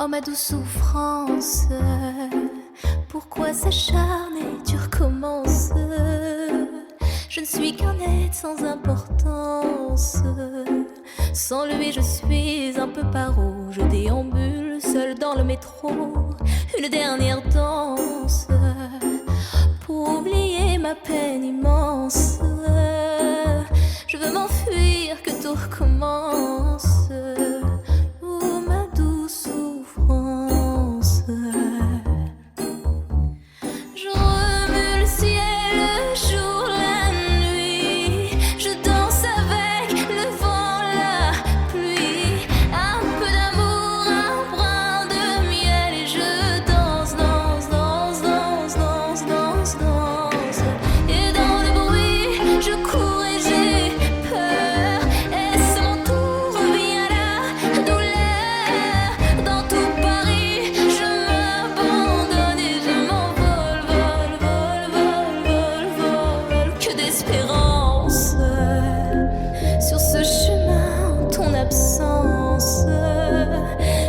Oh ma douce souffrance, pourquoi s'acharner, tu recommences. Je ne suis qu'un être sans importance. Sans lui je suis un peu paro. Je déambule seul dans le métro. Une dernière danse pour oublier ma peine immense. Je veux m'enfuir, que tout recommence. Oh ma douce souffrance. Je remue le ciel, le jour, la nuit. Je danse avec le vent, la pluie. Un peu d'amour, un brin de miel. Et je danse, danse, danse, danse, danse, danse, danse. Et dans le bruit, je cours et j'ai peur. Est-ce mon tour, revient la douleur. Dans tout Paris, je m'abandonne et je m'envole, vol, vol, vol, vol, vol. Que d'espérance sur ce chemin, en ton absence.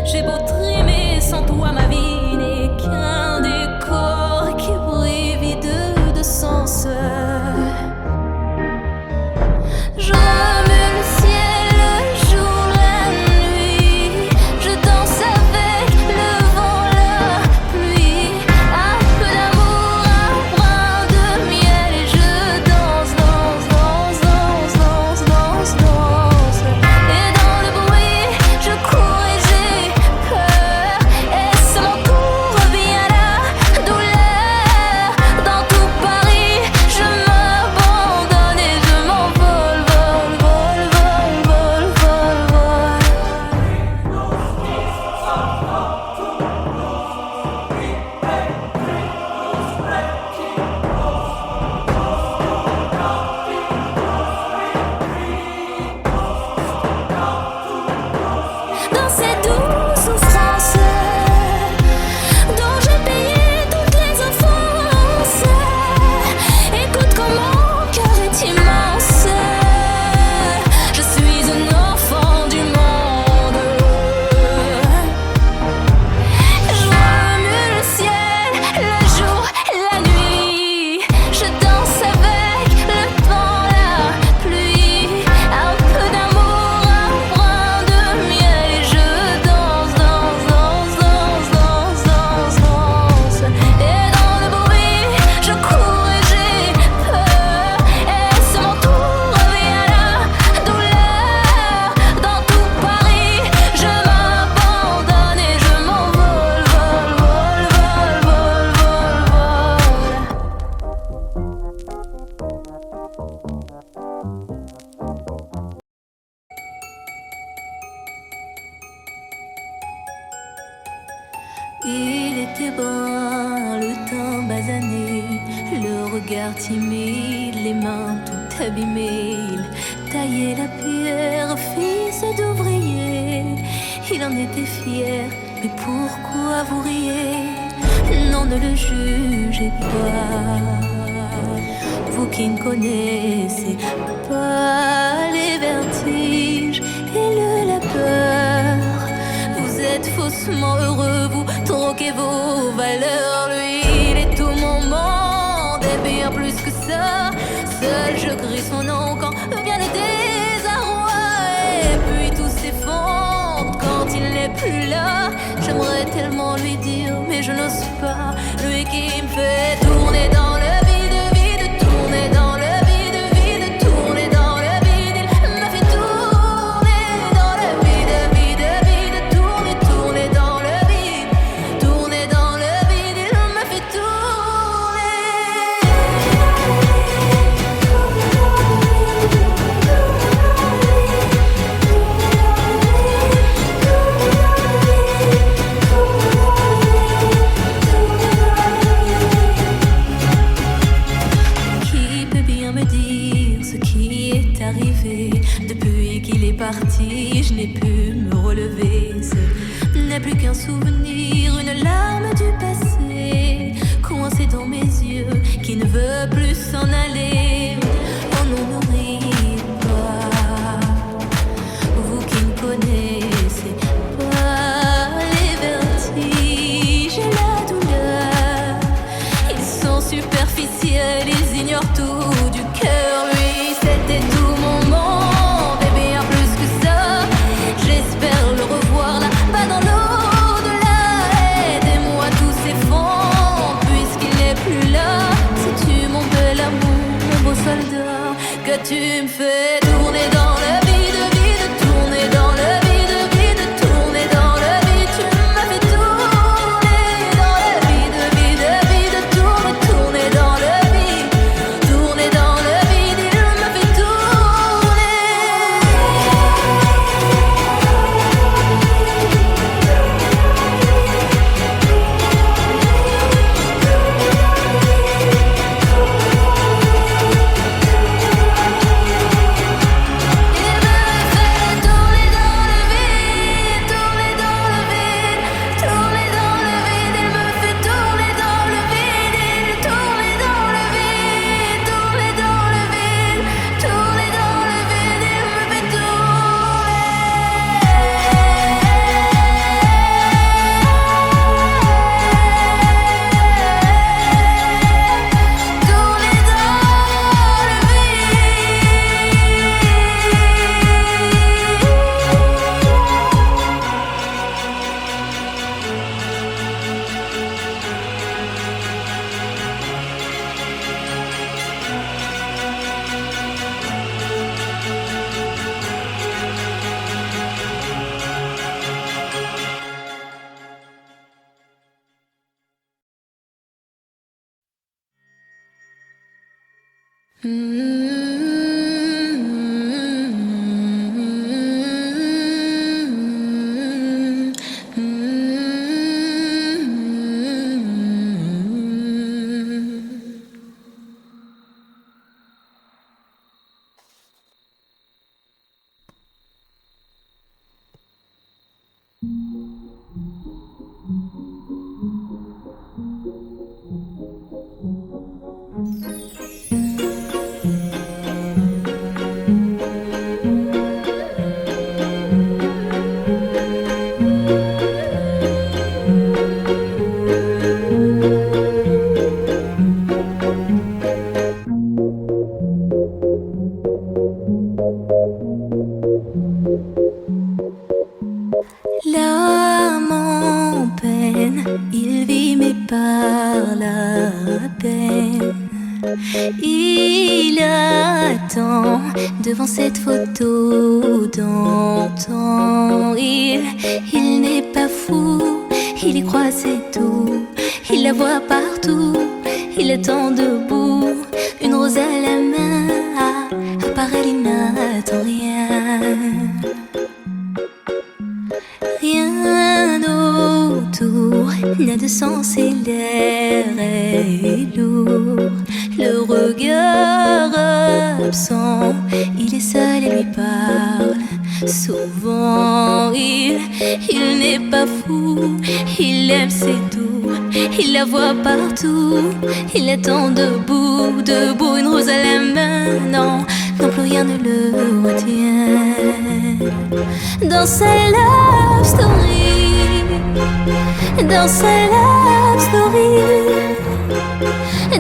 J'ai beau trimer, sans toi ma vie n'est qu'un décor qui brille vide de sens. Je remue le ciel, le jour, la nuit. Je danse avec le vent, la pluie. Un peu d'amour, un brin de miel. Et je danse, danse, danse, danse, danse, danse, danse. Et dans le bruit, je cours et j'ai peur. Est-ce mon tour, revient la douleur. Dans tout Paris, je m'abandonne et je m'envole, vol, vol, vol, vol, vol, vol. Dans cette douce souffrance dont j'ai payé toutes les offenses. Écoute comme mon cœur est immense. Je suis un enfant du monde. Je remue le ciel, le jour, la nuit. Je danse avec le vent, la pluie. Un peu d'amour, un brin de miel. Et je danse, danse, danse, danse, danse, danse, danse. Et dans le bruit, je cours et j'ai peur. Est-ce mon tour, revient la douleur. Dans tout Paris, je m'abandonne et je m'envole, vol, vol, vol, vol, vol, vol. Il était brun, le teint basané, le regard timide, les mains tout abîmées. Il taillait la pierre, fils d'ouvrier. Il en était fier, mais pourquoi vous riez? Non, ne le jugez pas, vous qui ne connaissez pas les vertiges et le labeur. Vous êtes faussement heureux, vous troquez vos valeurs. Lui, il est tout mon monde et bien plus que ça. Seul je crie son nom quand vient le désarroi. Et puis tout s'effondre quand il n'est plus là. J'aimerais tellement lui dire, mais je n'ose pas. Lui qui me fait tourner dans le vide, vide, tourner dans le vide, vide, tourner dans le vide. Il me fait tourner dans le vide, vide, vide, tourner, tourner dans le vide, tourner dans le vide. Il me fait tourner. Qui peut bien me dire ce qui est arrivé? Depuis qu'il est parti, je n'ai pu me relever. Ce n'est plus qu'un souvenir, une larme du passé, coincée dans mes yeux, qui ne veut plus s'en aller. Oh non, ne riez pas, vous qui ne connaissez pas les vertus. fait tourner dans le vide, vide, tourner dans le vide, vide, tourner dans le vide. Tu m'as fait tourner dans le vide, vide, vide, tourner, tourner dans le vide, tourner dans le vide. Il m'a fait tourner. L'âme en peine, il vit mais par la peine. Il attend devant cette photo d'antan. Il n'est pas fou, il y croit c'est tout. Il la voit partout, il attend debout. Une rose à la main, à part elle il n'attend rien. Rien autour n'a de sens et l'air est lourd. Le regard absent, il est seul et lui parle. Souvent il n'est pas fou, il aime c'est tout. Il la voit partout, il attend debout, debout. Une rose à la main, non, non plus rien ne le retient. Dans sa love story, dans sa love story,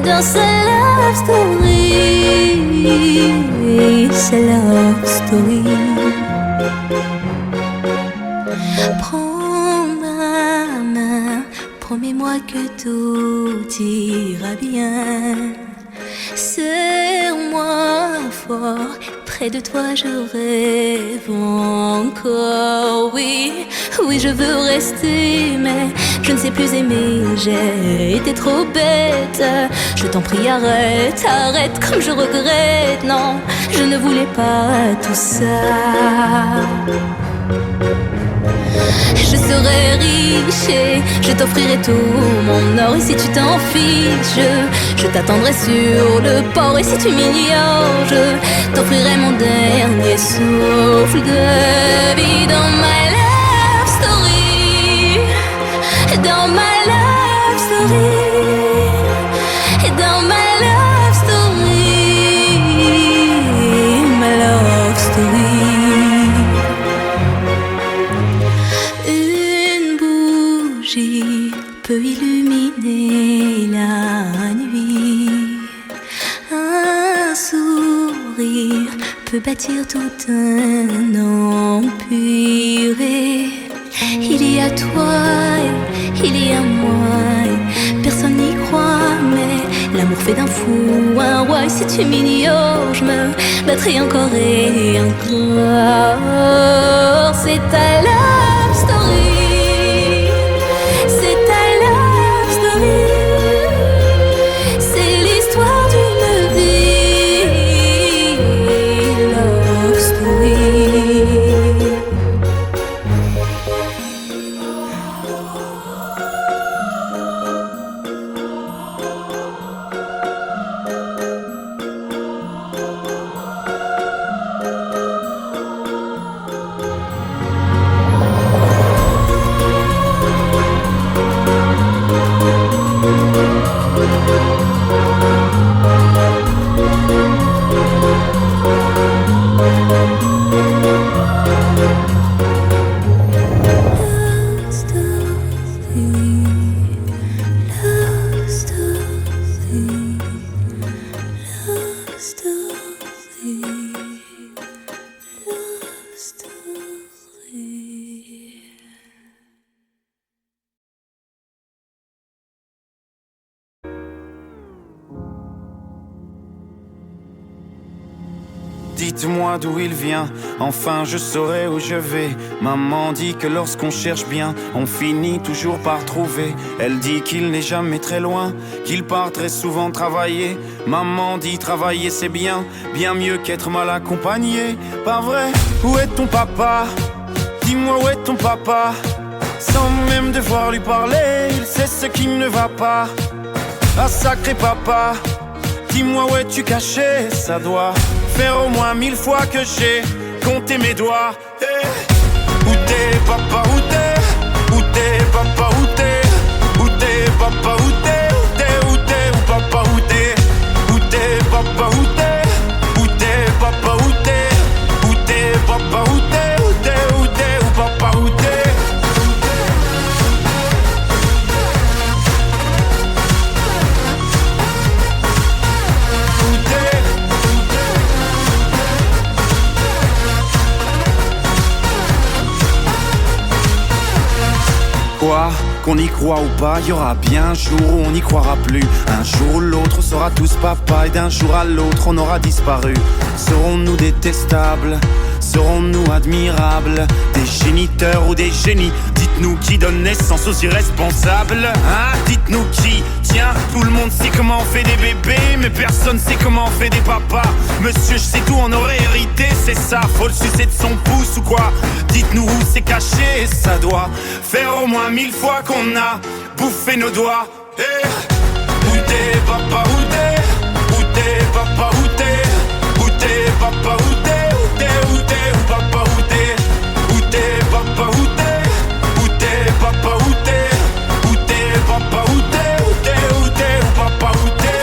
dans sa love story, sa love story. Prends ma main, promets-moi que tout ira bien. Serre-moi fort, près de toi je rêve encore. Oui, oui je veux rester, mais je ne sais plus aimer. J'ai été trop bête, je t'en prie arrête, arrête comme je regrette. Non, je ne voulais pas tout ça. Je serai riche et je t'offrirai tout mon or. Et si tu t'en fiches, je t'attendrai sur le port. Et si tu m'ignores, je t'offrirai mon dernier souffle de vie. Dans my love story, dans my love story, dans my love story, my love story. Peut illuminer la nuit. Un sourire peut bâtir tout un empire. Il y a toi, il y a moi. Personne n'y croit, mais L'amour fait d'un fou un roi, et si tu m'ignores, je me battrai encore et encore. C'est ta love story, c'est ta love story, c'est l'histoire d'une vie, love story. Dites-moi d'où il vient, enfin je saurai où je vais. Maman dit que lorsqu'on cherche bien, on finit toujours par trouver. Elle dit qu'il n'est jamais très loin, qu'il part très souvent travailler. Maman dit travailler c'est bien, bien mieux qu'être mal accompagné. Pas vrai? Où est ton papa? Dis-moi où est ton papa? Sans même devoir lui parler, il sait ce qui ne va pas. Ah sacré papa, dis-moi où es-tu caché? Ça doit faire au moins 1000 fois que j'ai compté mes doigts. Hey. Où t'es papa, où t'es? Où t'es papa, où t'es? Où t'es papa, où t'es? Où t'es, où t'es, où papa, où t'es? Où t'es papa, où t'es? Où t'es papa, où t'es? Où t'es papa, où t'es? Où t'es, où t'es, où papa, où t'es? Quoi? Qu'on y croit ou pas, y aura bien un jour où on n'y croira plus. Un jour ou l'autre on sera tous papa, et d'un jour à l'autre on aura disparu. Serons-nous détestables? Serons-nous admirables? Des géniteurs ou des génies? Dites-nous qui donne naissance aux irresponsables. Hein? Dites-nous qui? Tiens, tout le monde sait comment on fait des bébés, mais personne sait comment on fait des papas. Monsieur, je sais tout, on aurait hérité, c'est ça. Faut le sucer de son pouce ou quoi? Dites-nous où c'est caché, ça doit faire au moins 1000 fois qu'on a bouffé nos doigts. Hey. Où t'es papa, où t'es? Où t'es papa, où t'es? Où t'es papa, où t'es? Où t'es, où t'es, où papa, où t'es? Où t'es papa, où t'es? Où t'es papa, où t'es? Où t'es papa, où t'es? Où t'es, où t'es, où papa, où t'es?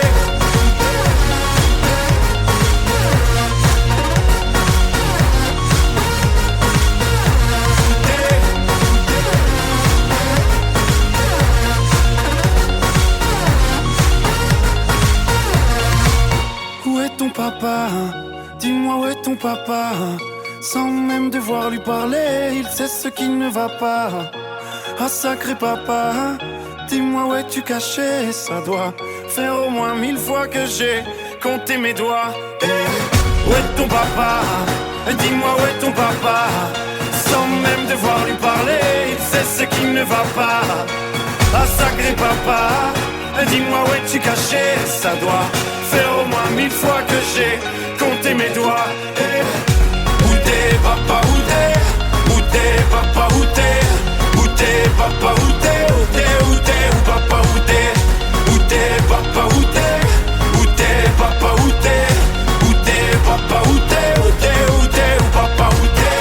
Où est ton papa? Dis-moi où est ton papa? Sans même devoir lui parler, il sait ce qui ne va pas. Ah sacré papa, dis-moi où es-tu caché? Ça doit faire au moins 1000 fois que j'ai compté mes doigts. Hey. Où est ton papa? Dis-moi où est ton papa? Sans même devoir lui parler, il sait ce qui ne va pas. Ah sacré papa, dis-moi où es-tu caché? Ça doit faire au moins 1000 fois que j'ai compté mes doigts. Hey. Où t'es papa, où t'es? Où t'es papa, où t'es? Où t'es papa, où t'es? Où t'es, où t'es, où papa, où t'es? Où t'es papa, où t'es? Où t'es papa, où t'es? Où t'es papa, où t'es? Où t'es, où t'es, où papa, où t'es?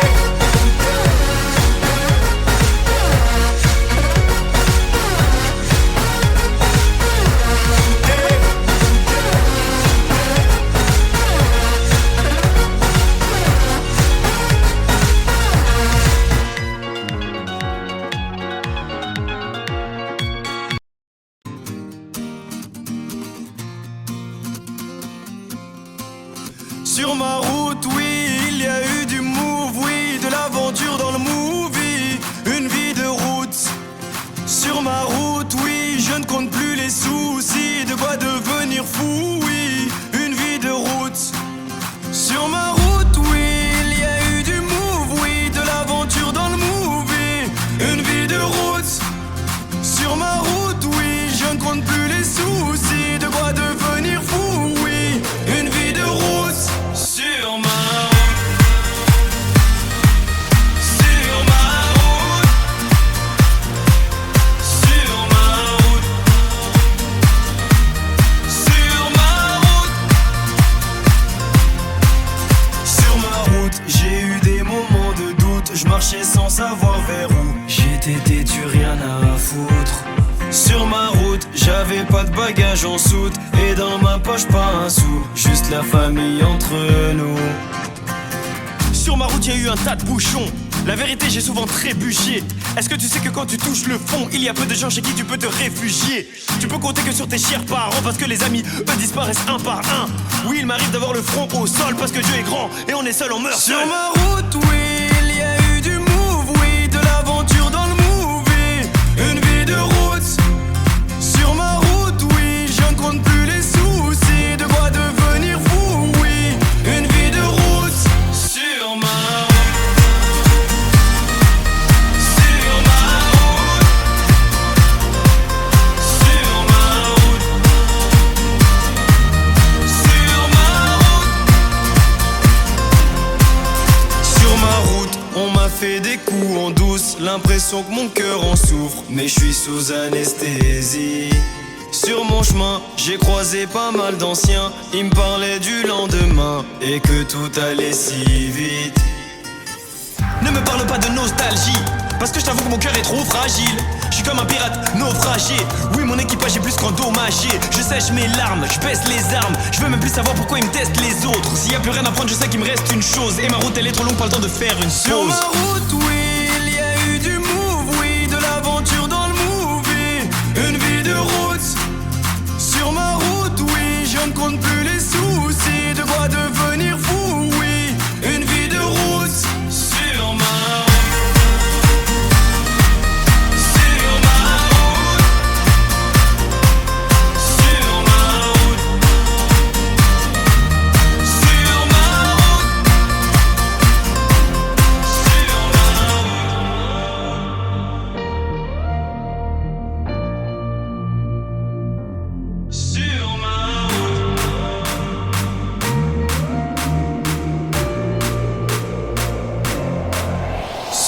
je marchais sans savoir vers où. J'étais têtu, rien à foutre. Sur ma route, j'avais pas de bagages en soute. Et dans ma poche pas un sou, juste la famille entre nous. Sur ma route, y a eu un tas de bouchons. La vérité, j'ai souvent trébuché. Est-ce que tu sais que quand tu touches le fond, il y a peu de gens chez qui tu peux te réfugier. Tu peux compter que sur tes chers parents, parce que les amis, eux, disparaissent un par un. Oui, il m'arrive d'avoir le front au sol, parce que Dieu est grand et on est seul, on meurt seul. Sur ma route, oui, il y a eu du move, oui, de l'aventure dans le movie. Une vie de route. Sur ma route, oui, je ne compte plus les soucis. De quoi devenir fou, oui. Une vie de route. Sur ma route. On m'a fait des coups en douce, l'impression que mon cœur en souffre. Mais je suis sous anesthésie. Sur mon chemin, j'ai croisé pas mal d'anciens. Ils me parlaient du lendemain et que tout allait si vite. Ne me parle pas de nostalgie, parce que je t'avoue que mon cœur est trop fragile. Je suis comme un pirate naufragé. Oui, mon équipage est plus qu'endommagé. Je sèche mes larmes, je baisse les armes. Je veux même plus savoir pourquoi ils me testent les autres. S'il y a plus rien à prendre, je sais qu'il me reste une chose. Et ma route elle est trop longue, pas le temps de faire une pause. Sur ma route, oui, il y a eu du move, oui, de l'aventure dans le movie. Une vie de route. Sur ma route, oui, je ne compte plus les soucis. De quoi devenir fou, oui. Une vie de route. Sur ma route.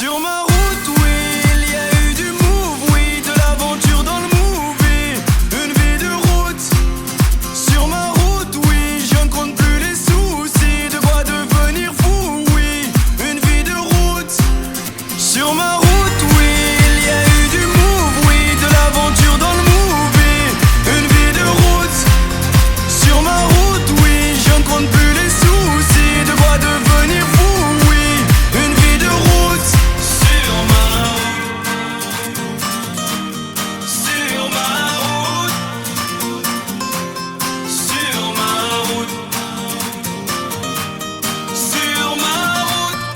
Sur ma route, oui, il y a eu du move, oui, de l'aventure dans le movie. Une vie de route. Sur ma route, oui, je ne compte plus les soucis. De quoi devenir fou, oui. Une vie de route. Sur ma route, oui, il y a eu du move, oui, de l'aventure dans le movie. Une vie de route. Sur ma route, oui, je ne compte plus les soucis. De quoi devenir fou, oui. Une vie de route. Sur ma route. Sur ma route. Sur ma route. Sur ma route.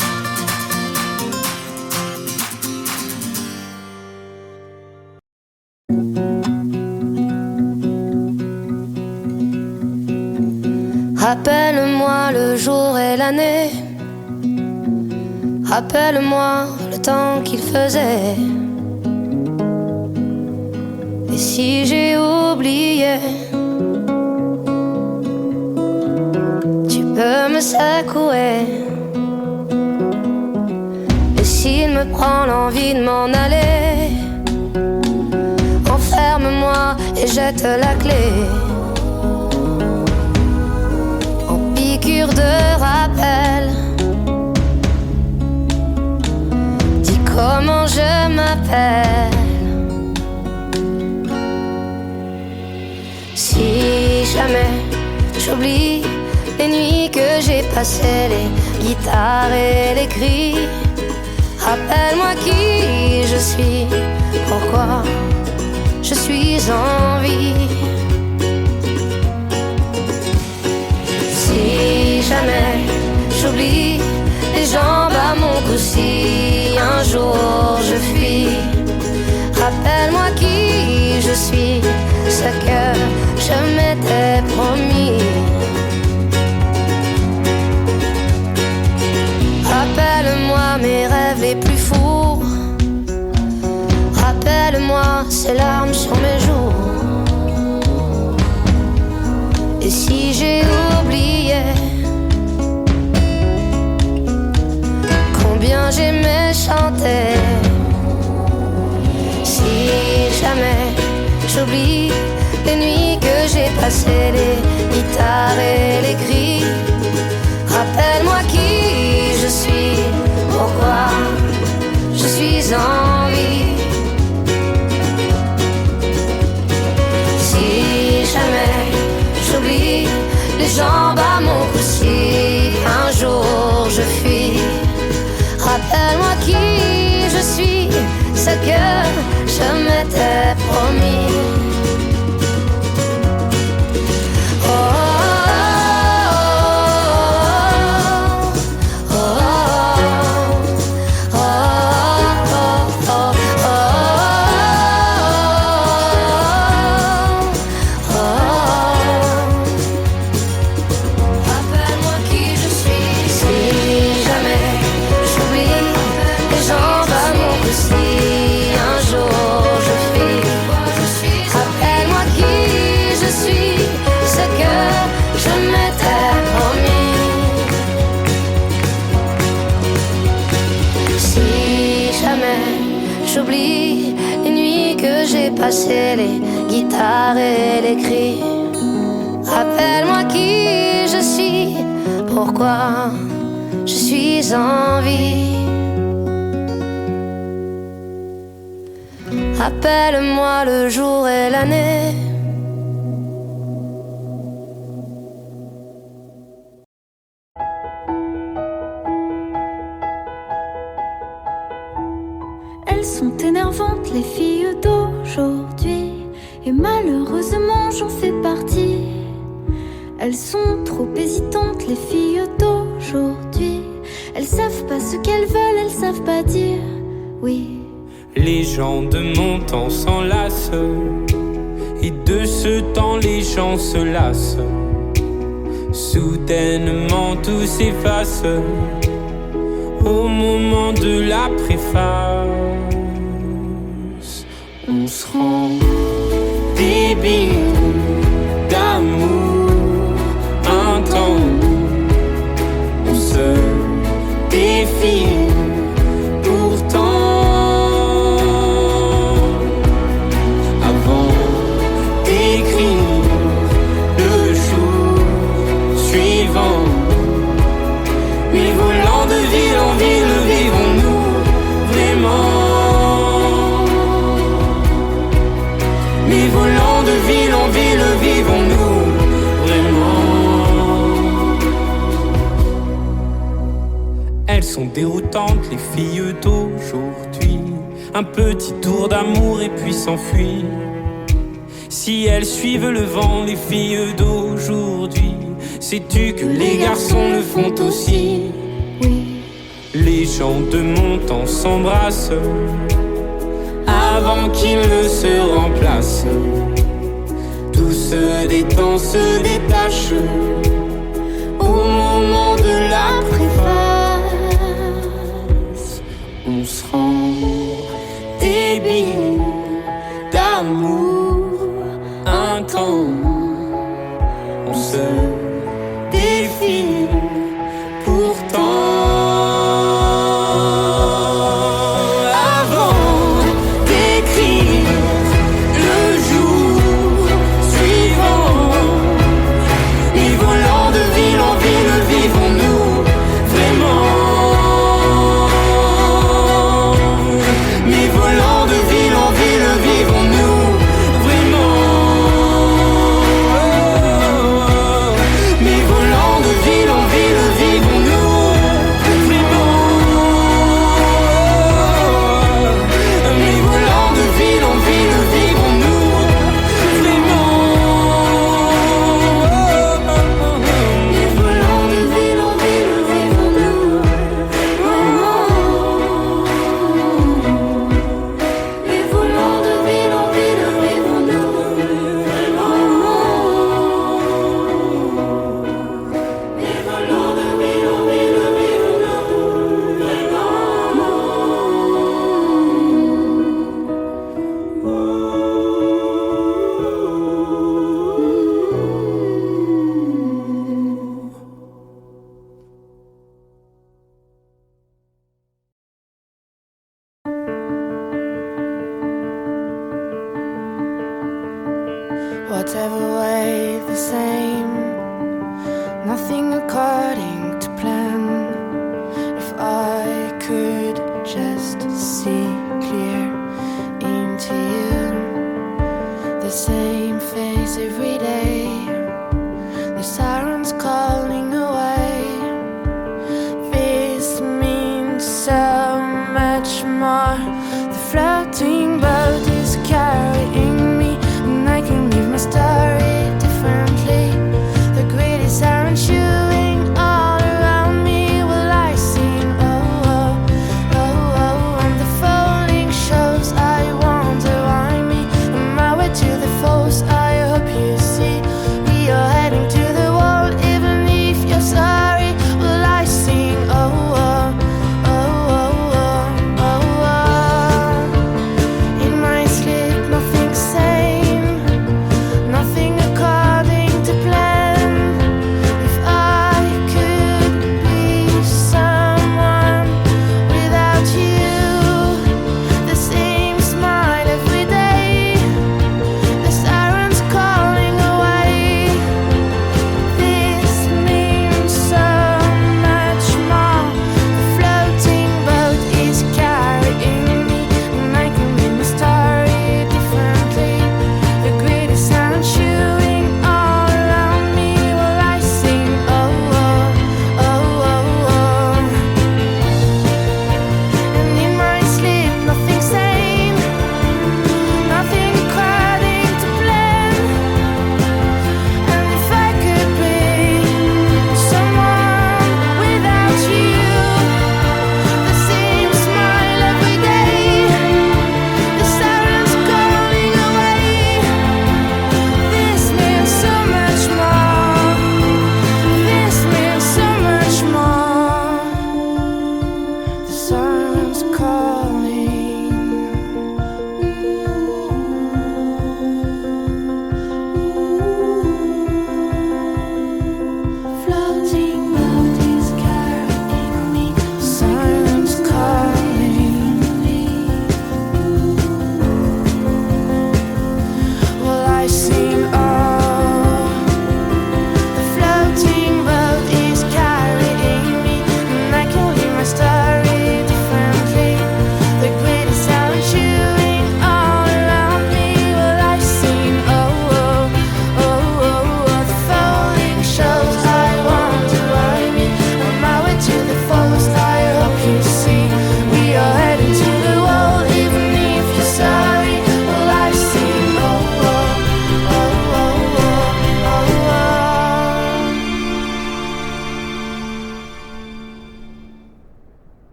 Rappelle-moi le jour et l'année. Rappelle-moi le temps qu'il faisait. Et si j'ai oublié, tu peux me secouer. Et s'il me prend l'envie de m'en aller, enferme-moi et jette la clé. En piqûre de rappel, dis comment je m'appelle. Si jamais j'oublie les nuits que j'ai passées, les guitares et les cris, rappelle-moi qui je suis, pourquoi je suis en vie. Si jamais j'oublie les jambes à mon cou, si un jour je fuis, rappelle-moi qui je suis, ce que je m'étais promis. Rappelle-moi mes rêves les plus fous. Rappelle-moi ces larmes sur mes joues. Et si j'ai oublié combien j'aimais chanter, si jamais j'oublie les nuits que j'ai passées, les guitares et les cris, rappelle-moi qui je suis, pourquoi ce que je m'étais promis. J'oublie les nuits que j'ai passées, les guitares et les cris. Rappelle-moi qui je suis, pourquoi je suis en vie. Rappelle-moi le jour et l'année. Elles sont énervantes, les filles d'aujourd'hui, et malheureusement j'en fais partie. Elles sont trop hésitantes, les filles d'aujourd'hui. Elles savent pas ce qu'elles veulent, elles savent pas dire oui. Les gens de mon temps s'enlacent, et de ce temps les gens se lassent. Soudainement tout s'efface au moment de la préface. On se rend débile d'amour intense. On se défie pourtant avant d'écrire le jour suivant. Mais volant de ville en ville, vivons-nous vraiment? Mais volant de ville en ville, vivons-nous vraiment? Elles sont déroutantes, les filles d'aujourd'hui. Un petit tour d'amour et puis s'enfuir. Si elles suivent le vent, les filles d'aujourd'hui, sais-tu que les garçons le font aussi? Oui. Les gens de mon temps s'embrassent avant qu'ils ne se remplacent. Tout se détend, se détache au moment de la préface. On se rend débile d'amour intense. On se défie pourtant avant d'écrire le jour suivant. Et volant de ville en ville, vivons-nous vraiment? Mais volant de ville en ville, vivons-nous vraiment? Mais volant de ville en ville, vivons-nous vraiment? Mais volant de ville en ville, vivons-nous vraiment? Mais volant de ville en ville, vivons-nous vraiment? Mais volant de ville en ville, vivons-nous vraiment? Mais volant de ville en ville, vivons-nous Whatever way, the same. Nothing according to plan. If I could just see clear into you, the same face every day, the sirens calling away. This means so much more. The flood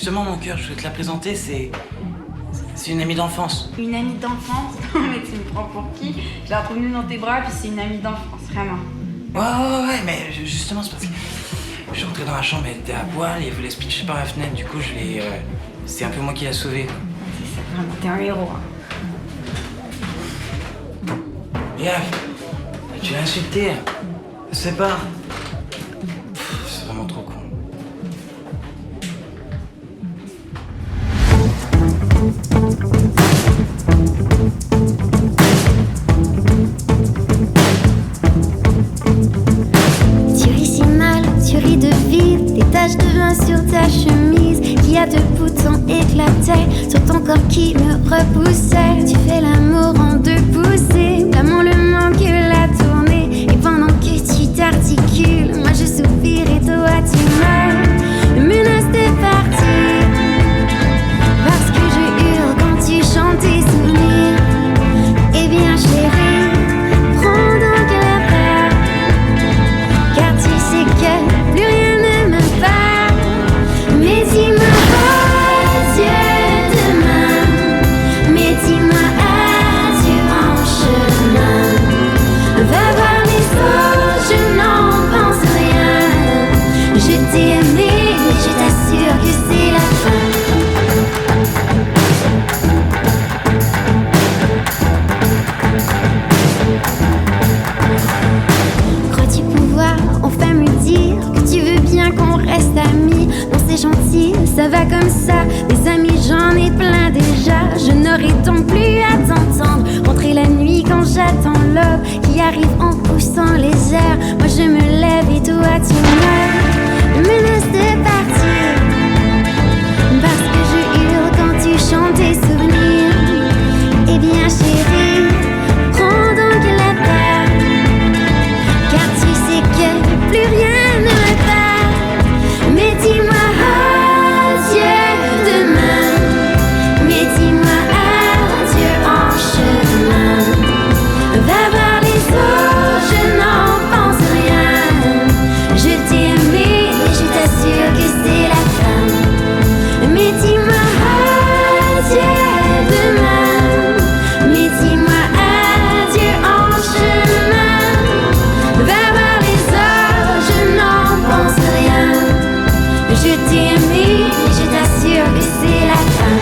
justement, mon cœur, je voulais te la présenter, c'est une amie d'enfance. Une amie d'enfance? Non mais tu me prends pour qui? Je la retrouve nue dans tes bras, puis c'est une amie d'enfance, vraiment. Ouais, mais justement, c'est parce que je suis rentré dans la chambre, elle était à poil et elle voulait se pitcher par la fenêtre, du coup, je l'ai... c'est un peu moi qui l'ai sauvée. C'est ça, vraiment, t'es un héros. Hein. Regarde, tu l'as insulté, elle se sépare. C'est vraiment trop con. Tu ris si mal, tu ris de vide, des taches de vin sur ta chemise, qui a deux boutons éclatés sur ton corps qui me repoussait. Tu fais l'amour en deux poussées, l'amour le manque la tournée, et pendant que tu t'articules, moi je soupire et toi tu meurs. Me menace de partir, parce que je hurle quand tu chantes tes souvenirs. Eh bien chérie, prends donc la part, car tu sais que plus rien ne me parle. Mais dis-moi adieu demain, mais dis-moi adieu en chemin. Va voir les autres, je n'en pense rien. Je t'ai aimé, mais je t'assure que c'est la fin. Crois-tu pouvoir enfin me dire que tu veux bien qu'on reste amis? Non, c'est gentil, ça va comme ça. Des amis, j'en ai plein déjà. Je n'aurai donc plus à t'entendre rentrer la nuit quand j'attends l'aube qui arrive en poussant les airs. Moi je me lève et toi tu meurs. Menace de partir, parce que je hurle quand tu chantes tes souvenirs. Eh bien chérie, prends donc la terre, car tu sais que plus rien ne me parle. Mais dis-moi adieu demain, mais dis-moi adieu en chemin. Va voir les autres, je n'en pense rien. Je t'ai aimé, mais je t'assure que c'est la fin. Mais dis-moi adieu demain, mais dis-moi adieu en chemin. Va voir les autres, je n'en pense rien. Je t'ai aimé, mais je t'assure que c'est la fin.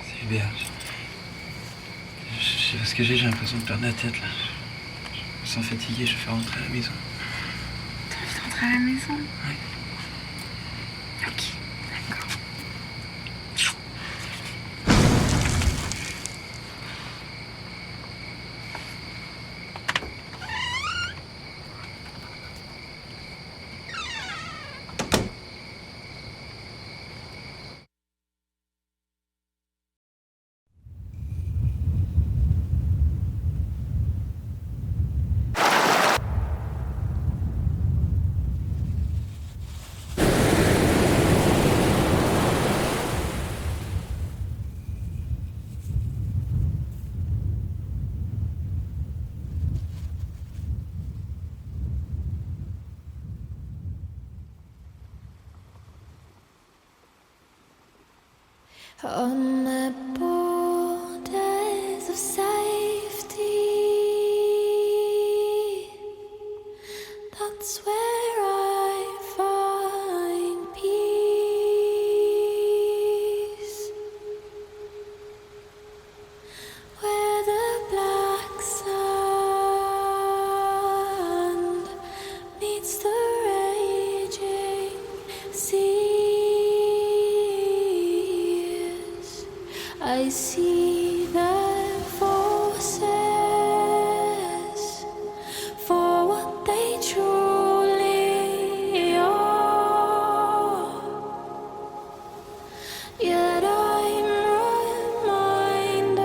C'est Hubert. Je sais pas ce que j'ai l'impression de perdre la tête là. Je me sens fatigué, je vais rentrer à la maison. T'as envie de rentrer à la maison? Ouais. Ok, d'accord. On the borders of safety, that's where I find peace. Where the black sand meets the raging seas, I see their forces for what they truly are. Yet I'm reminded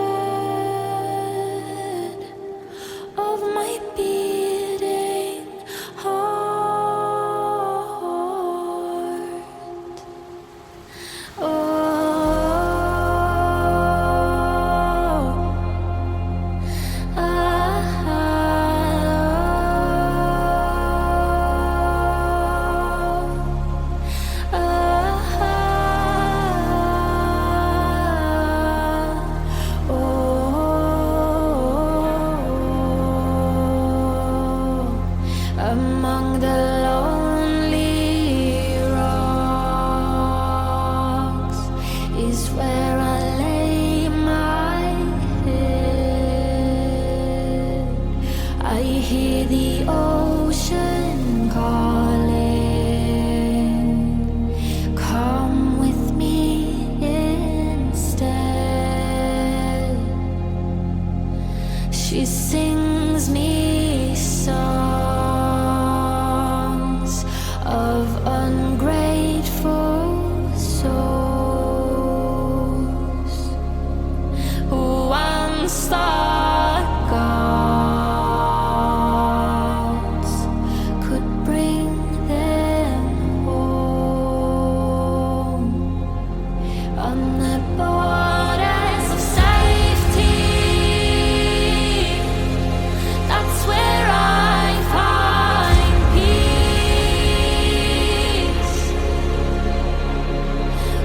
hear the ocean calling. Come with me instead. She sings me songs of ungrateful souls who once thought gods could bring them home on the borders of safety. That's where I find peace,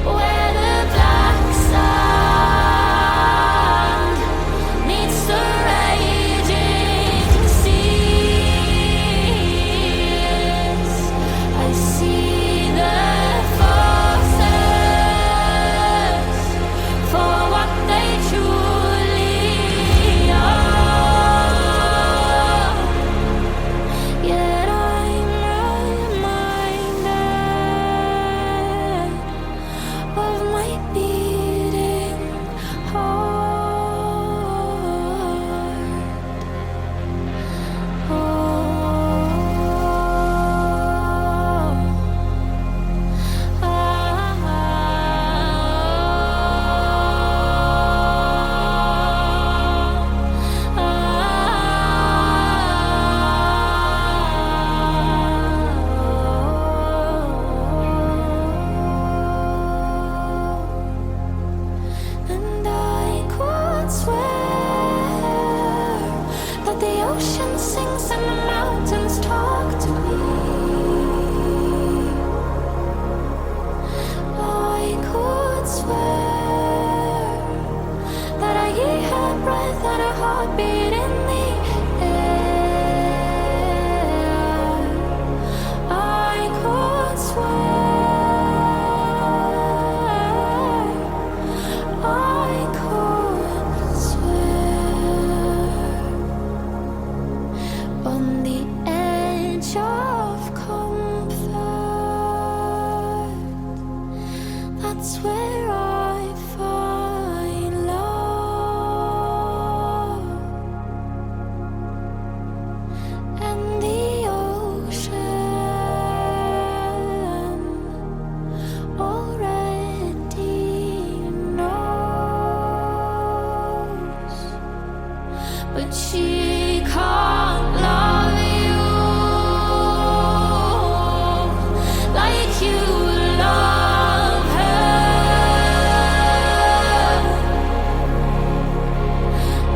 where the black sand meets the raging seas. I see the forces for what they truly are. Yet I'm reminded of my beating heart. And I could swear that the ocean sings and the mountains talk to me. I could swear that I hear her breath and her heartbeat in the air. I could swear, I could swear, on the edge of comfort. That's where I find love, and the ocean already knows, but she can't love you like you love her.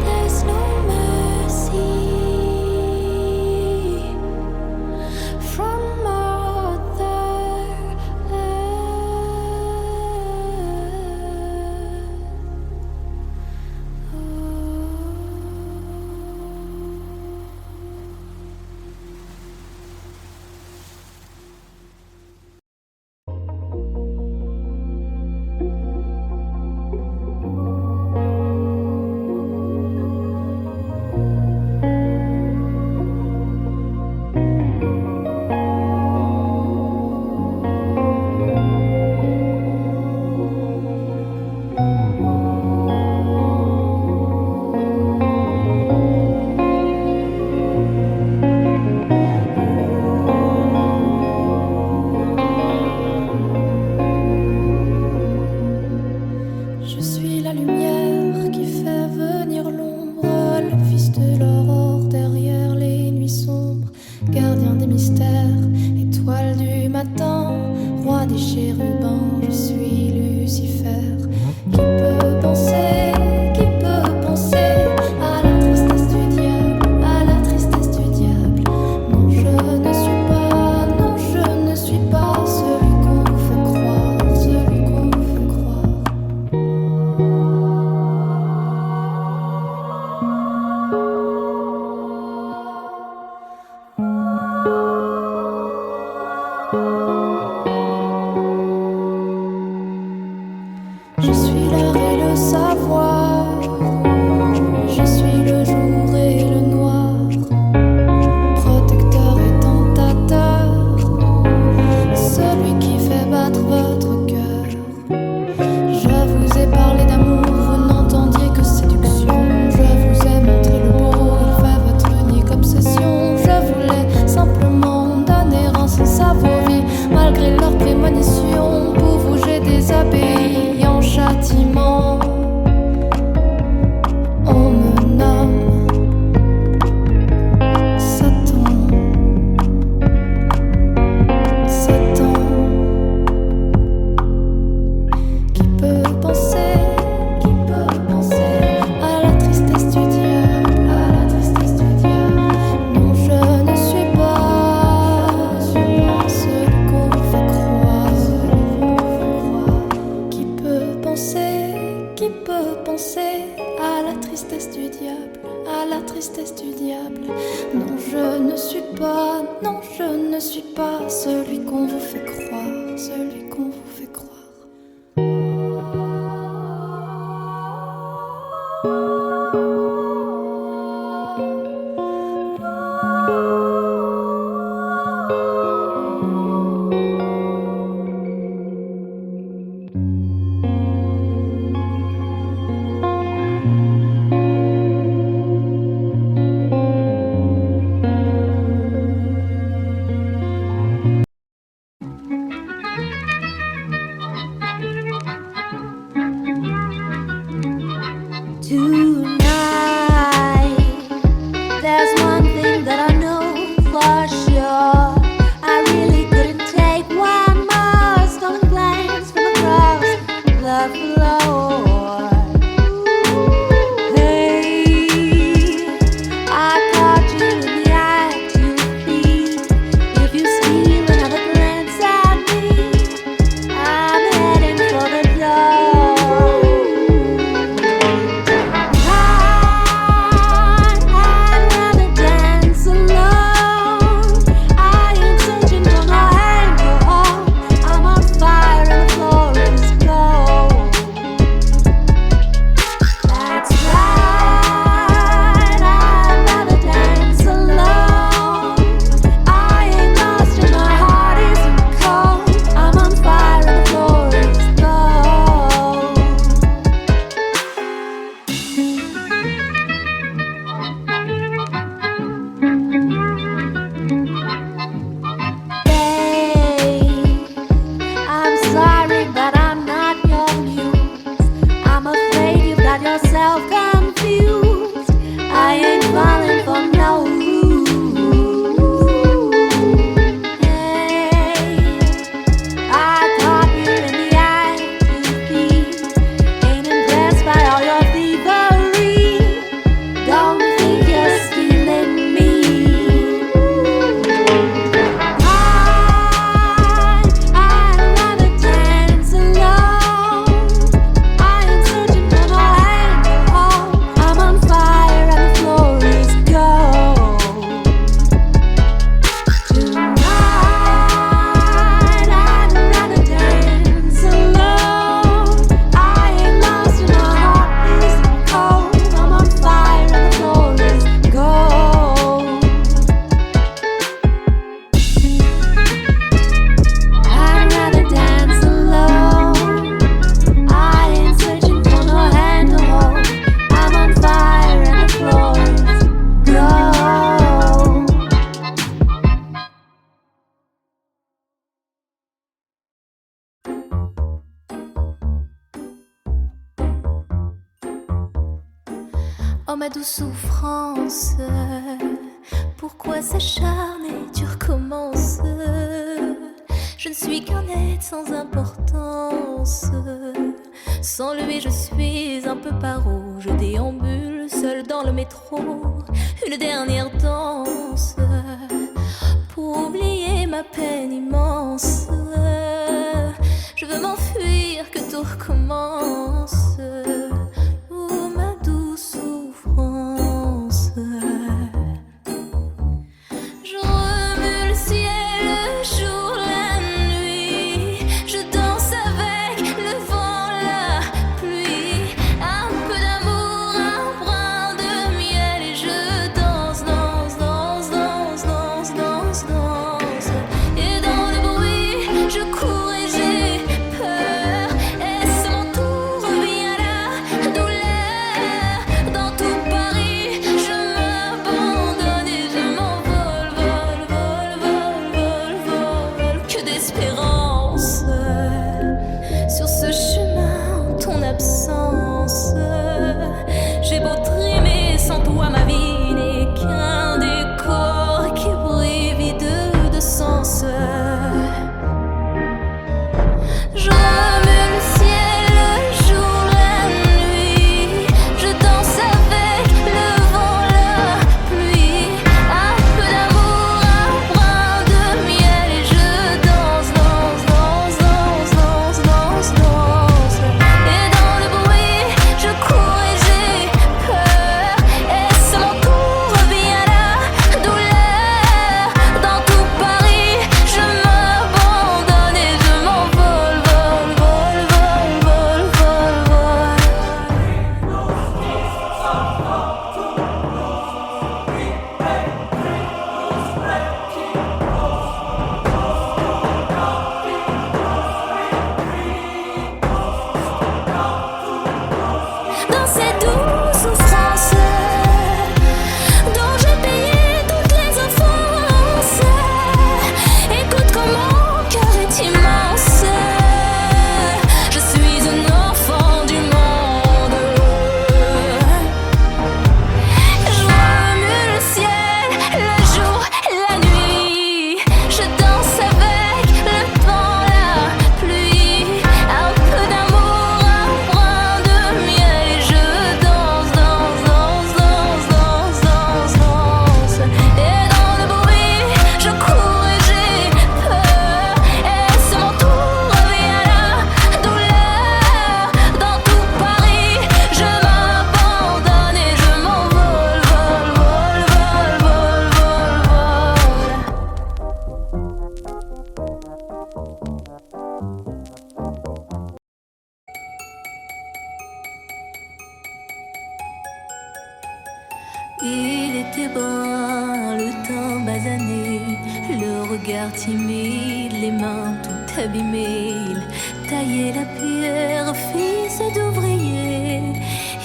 There's no mercy from Mother Je suis la lumière qui fait venir l'ombre, le fils de l'aurore derrière les nuits sombres, gardien des mystères, étoile du matin, roi des chérubins, je suis Lucifer. Qui peut penser à la tristesse du diable, à la tristesse du diable? Non, je ne suis pas, non, je ne suis pas celui qu'on vous fait croire, celui qu'on vous fait croire. Je suis l'heure et le savoir, je suis le jour et le noir. peux penser à la tristesse du diable, à la tristesse du diable. Non, je ne suis pas, non, je ne suis pas celui qu'on vous fait croire, celui qu'on vous fait croire. Oh ma douce souffrance, pourquoi s'acharner, tu recommences. Je ne suis qu'un être sans importance. Sans lui je suis un peu paro. Je déambule seul dans le métro. Une dernière danse pour oublier ma peine immense. Je veux m'enfuir, que tout recommence. Oh ma douce souffrance. Je remue le ciel, le jour, la nuit. Je danse avec le vent, la pluie. Un peu d'amour, un brin de miel. Et je danse, danse, danse, danse, danse, danse, danse. Et dans le bruit, je cours et j'ai peur. Est-ce mon tour, vient la douleur. Dans tout Paris, je m'abandonne et je m'envole, vol, vol, vol, vol, vol. Que d'espérance sur ce chemin en ton absence. J'ai beau trimer, sans toi ma vie n'est qu'un décor qui brille vide de sens. Je remue le ciel, le jour, la nuit. Je danse avec le vent, la pluie. Un peu d'amour, un brin de miel. Et je danse, danse, danse, danse, danse, danse, danse. Et dans le bruit, dans ces douces souffrances dont j'ai payé toutes les offenses. Écoute comme mon cœur est immense. Je suis un enfant du monde. Je remue le ciel, le jour, la nuit. Je danse avec le vent, la pluie. Un peu d'amour, un brin de miel. Et je danse, danse, danse, danse, danse, danse, danse. Et dans le bruit, je cours et j'ai peur. Et c'est mon tour, vient la douleur. Dans tout Paris, je m'abandonne et je m'envole, vol, vol, vol, vol, vol, vol. Il était brun, le teint basané, le regard timide, les mains toutes abîmées. Il taillait la pierre, fils d'ouvrier.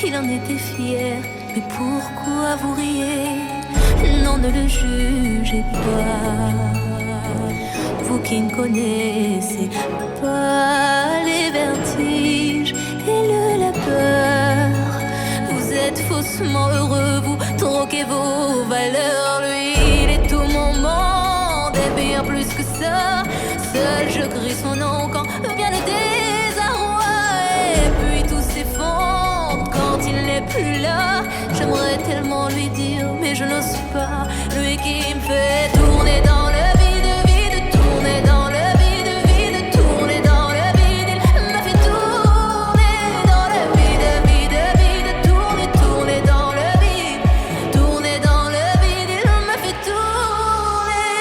Il en était fier, mais pourquoi vous riez? Non, ne le jugez pas. Vous qui ne connaissez pas les vertiges et le labeur. Vous êtes faussement heureux, vous troquez vos valeurs. Lui, il est tout mon monde et bien plus que ça. Seul je crie son nom quand vient le désarroi. Et puis tout s'effondre quand il n'est plus là. J'aimerais tellement lui dire, mais je n'ose pas. Lui qui me fait tourner dans le vide, vide, tourner dans le vide, vide, tourner dans le vide. Il m'a fait tourner dans le vide, vide, vide, tourner, tourner dans le vide, tourner dans le vide. Il m'a fait tourner.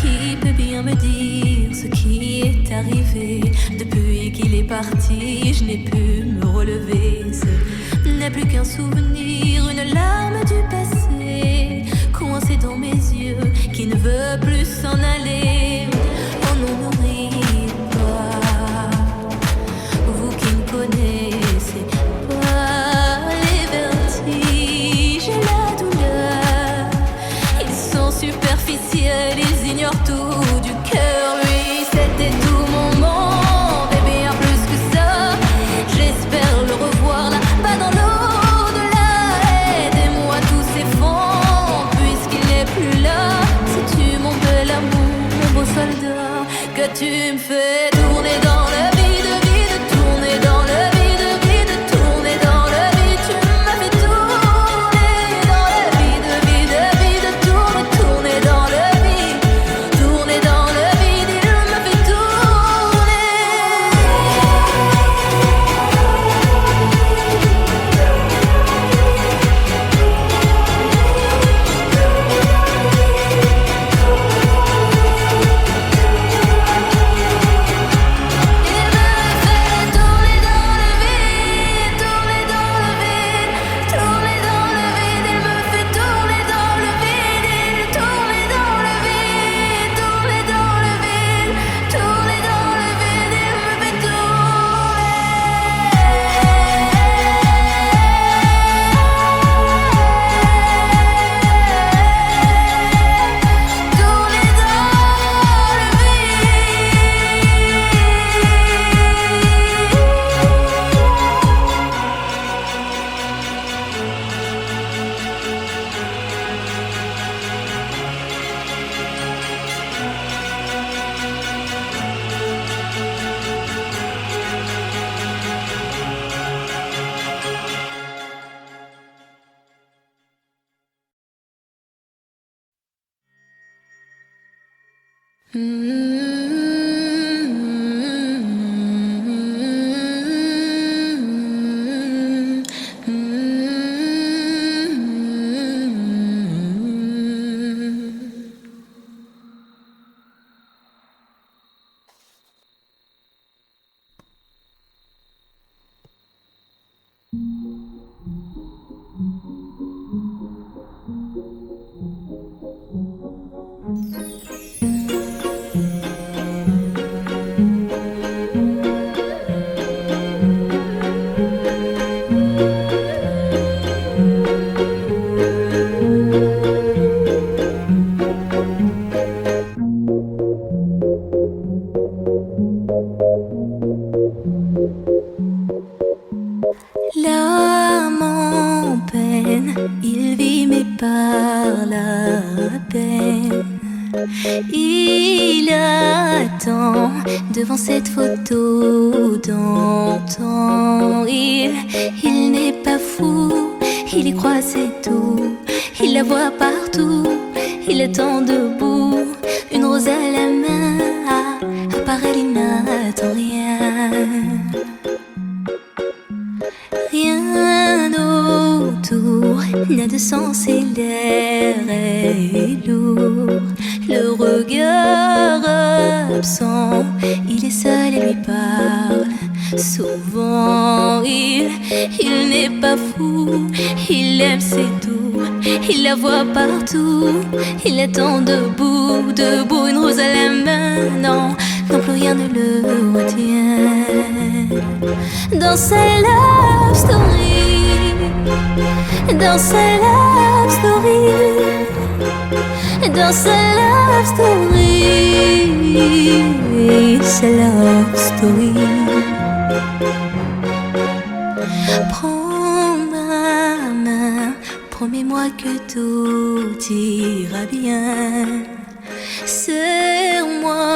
Qui peut bien me dire ce qui est arrivé? Depuis qu'il est parti, je n'ai pu me relever. Ce n'est plus qu'un souvenir, une larme du passé, coincée dans mes yeux, qui ne veut plus s'en aller. Oh non, ne riez pas, vous qui ne connaissez pas les vertiges et la douleur. Ils sont superficiels, ils ignorent tout du cœur. Lui, c'était tout mon monde et bien plus que ça. J'espère le revoir là-bas dans l'au-delà. Aidez-moi, tout s'effondre puisqu'il n'est plus là. Sais-tu mon bel amour, mon beau soldat, que tu me fais tourner dans le vide, vide, tourner dans le vide, vide, tourner dans le vide. Tu m'as fait tourner dans le vide, vide, vide, tourner, tourner dans le vide, tourner dans le vide. Il m'a fait tourner. L'âme en peine, il vit mais par la peine. Il attend devant cette photo d'antan. Il n'est pas fou, il y croit c'est tout. Il la voit partout, il attend debout. Une rose à la main, à part elle il n'attend rien. Rien autour n'a de sens et l'air est lourd. Le regard absent, il est seul et lui parle. Souvent il n'est pas fou, il aime c'est tout. Il la voit partout, il attend debout, debout. Une rose à la main, non, non plus rien ne le retient. Dans sa love story, dans sa love story, dans sa love story, sa love story. Prends ma main, promets-moi que tout ira bien. Serre-moi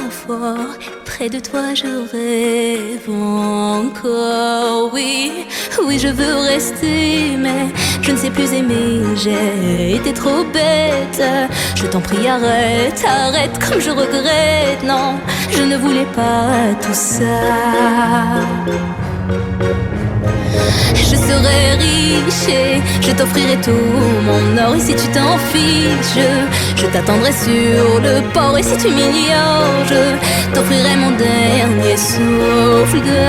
fort, près de toi je rêve encore. Oui, oui je veux rester, mais je ne sais plus aimer. J'ai été trop bête, je t'en prie arrête, arrête comme je regrette. Non, je ne voulais pas tout ça. Je serai riche et je t'offrirai tout mon or. Et si tu t'en fiches, je t'attendrai sur le port. Et si tu m'ignores, je t'offrirai mon dernier souffle de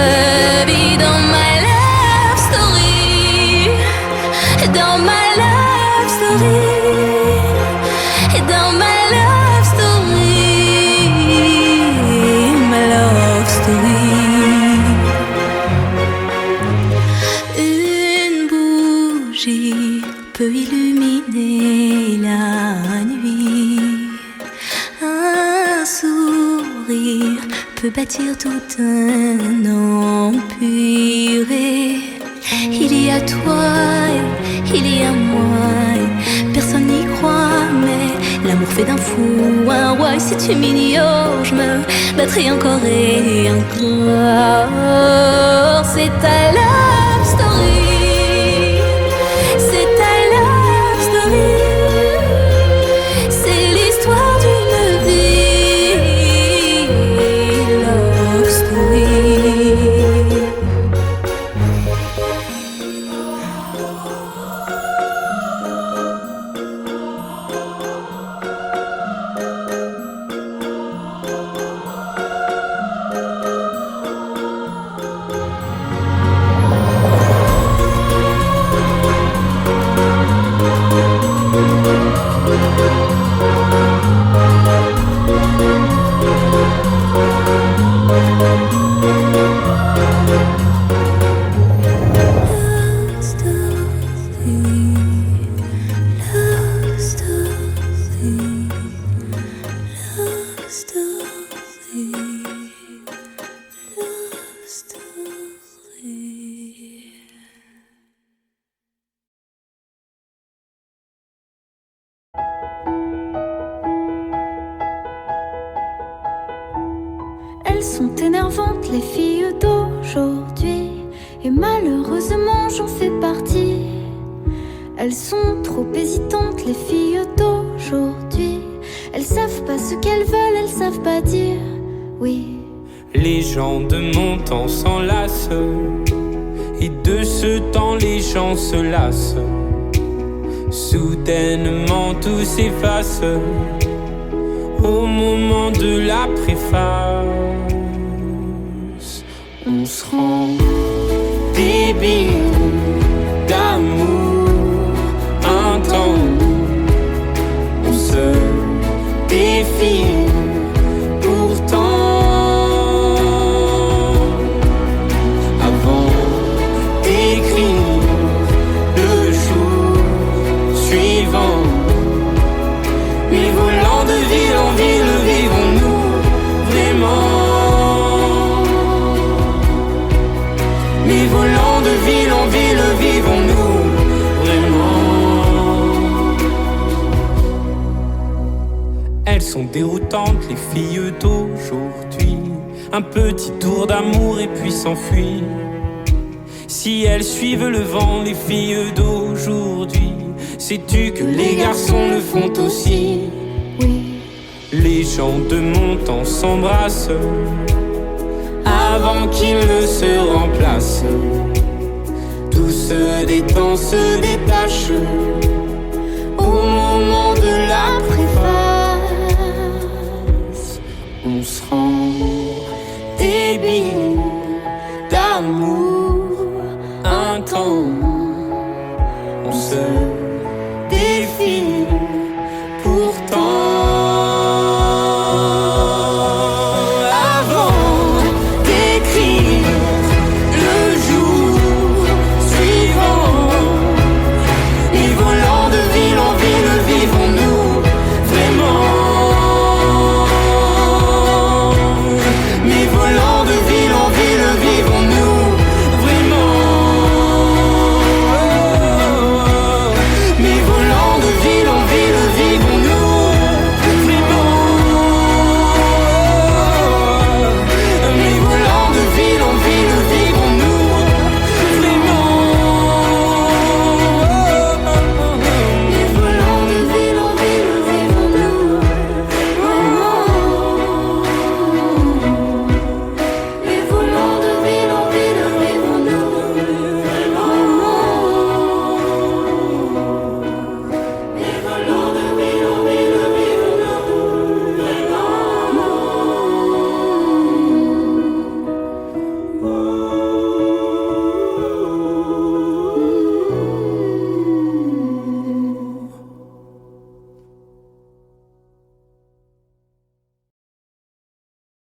vie. Dans ma love story, dans ma love story, dans ma love story, ma love story. Peut illuminer la nuit. Un sourire peut bâtir tout un empire. Il y a toi et il y a moi. Et personne n'y croit, mais l'amour fait d'un fou un roi. Et si tu m'ignores, je me battrai encore et encore. C'est ta love story. C'est l'histoire d'une vie, love story. Elles sont énervantes, les filles d'aujourd'hui, et malheureusement j'en fais partie. Elles sont trop hésitantes, les filles d'aujourd'hui. Elles savent pas ce qu'elles veulent, elles savent pas dire oui. Les gens de mon temps s'enlacent, et de ce temps les gens se lassent. Soudainement tout s'efface au moment de la préface. On se rend débile sont déroutantes, les filles d'aujourd'hui. Un petit tour d'amour et puis s'enfuir. Si elles suivent le vent, les filles d'aujourd'hui. Sais-tu que les garçons le font aussi? Les gens de mon temps s'embrassent avant qu'ils ne se remplacent. Tout se détend, se détache au moment de la préface. On se rend débile d'amour intense. On se défile